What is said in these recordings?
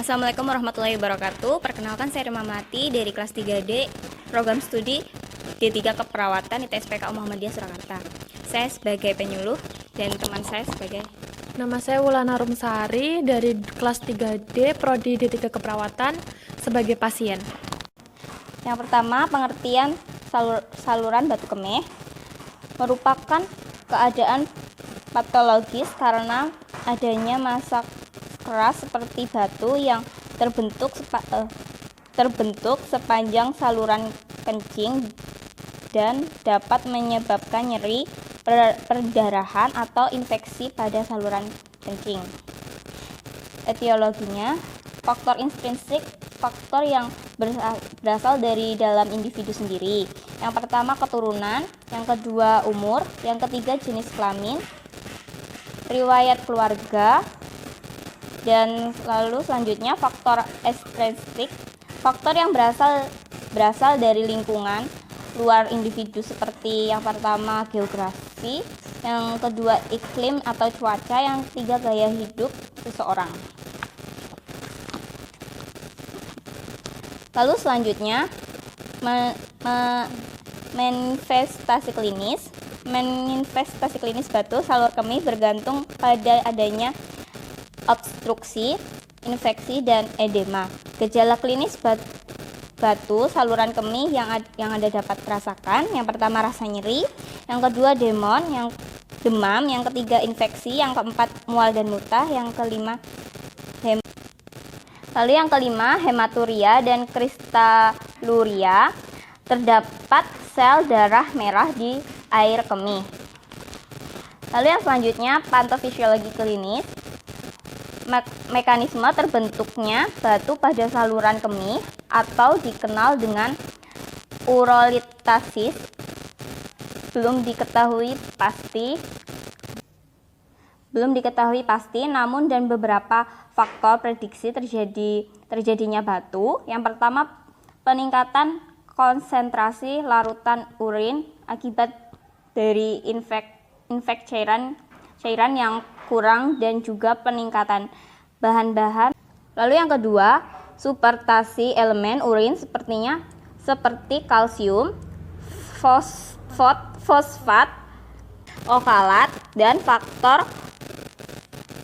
Assalamualaikum warahmatullahi wabarakatuh. Perkenalkan, saya Rima Melati dari kelas 3D program studi D3 Keperawatan ITSPK Muhammadiyah Surakarta. Saya sebagai penyuluh dan teman saya sebagai... Nama saya Wulana Rumsari dari kelas 3D Prodi D3 Keperawatan sebagai pasien. Yang pertama, pengertian saluran batu kemih merupakan keadaan patologis karena adanya massa keras seperti batu yang terbentuk sepanjang saluran kencing dan dapat menyebabkan nyeri, perdarahan atau infeksi pada saluran kencing. Etiologinya, faktor intrinsik, faktor yang berasal dari dalam individu sendiri. Yang pertama keturunan, yang kedua umur, yang ketiga jenis kelamin, riwayat keluarga, dan lalu selanjutnya faktor ekstrinsik, faktor yang berasal dari lingkungan luar individu seperti yang pertama geografi, yang kedua iklim atau cuaca, yang ketiga gaya hidup seseorang. Lalu selanjutnya manifestasi klinis. Manifestasi klinis batu salur kemih bergantung pada adanya obstruksi, infeksi, dan edema. Gejala klinis batu saluran kemih yang Anda dapat rasakan, yang pertama rasa nyeri, yang kedua demam, yang ketiga infeksi, yang keempat mual dan muntah, yang kelima hematuria dan kristaluria. Terdapat sel darah merah di air kemih. Lalu yang selanjutnya patofisiologi klinis. Mekanisme terbentuknya batu pada saluran kemih atau dikenal dengan urolitasis belum diketahui pasti, namun dan beberapa faktor prediksi terjadinya batu. Yang pertama, peningkatan konsentrasi larutan urin akibat dari cairan yang kurang dan juga peningkatan bahan-bahan. Lalu yang kedua, substitusi elemen urin seperti kalsium, fosfat, okalat, dan faktor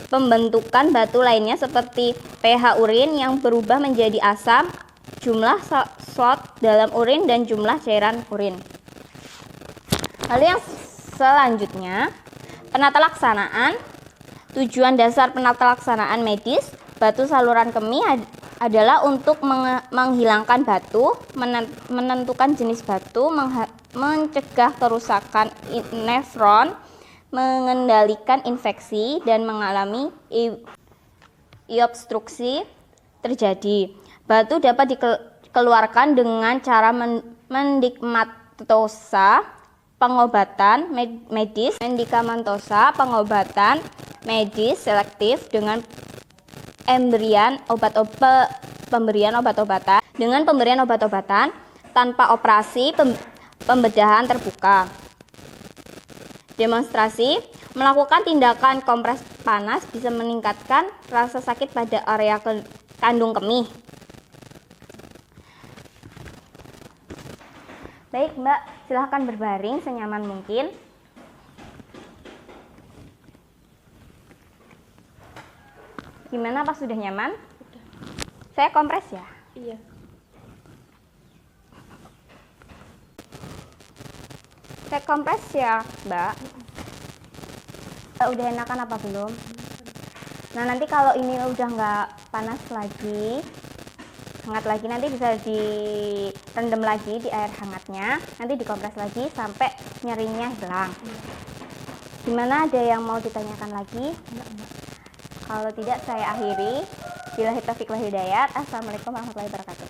pembentukan batu lainnya seperti pH urin yang berubah menjadi asam, jumlah slot dalam urin, dan jumlah cairan urin. Lalu yang selanjutnya, penata laksanaan. Tujuan dasar penata laksanaan medis batu saluran kemih adalah untuk menghilangkan batu, menentukan jenis batu, mencegah kerusakan nefron, mengendalikan infeksi, dan mengalami obstruksi terjadi. Batu dapat dikeluarkan dengan cara medikamentosa, pengobatan medis, pengobatan medis selektif dengan pemberian obat-obatan tanpa operasi pembedahan terbuka. Demonstrasi, melakukan tindakan kompres panas bisa meningkatkan rasa sakit pada area kandung kemih. Baik Mbak, silahkan berbaring senyaman mungkin. Gimana, pas sudah nyaman? Udah. Saya kompres ya? Iya. Saya kompres ya Mbak? Udah enakan apa belum? Nah, nanti kalau ini udah nggak panas lagi, hangat lagi, nanti bisa direndam lagi di air hangatnya, nanti dikompres lagi sampai nyerinya hilang. Gimana, ada yang mau ditanyakan lagi? Enggak. Kalau tidak, saya akhiri. Billahi taufiq wal hidayah. Assalamualaikum warahmatullahi wabarakatuh.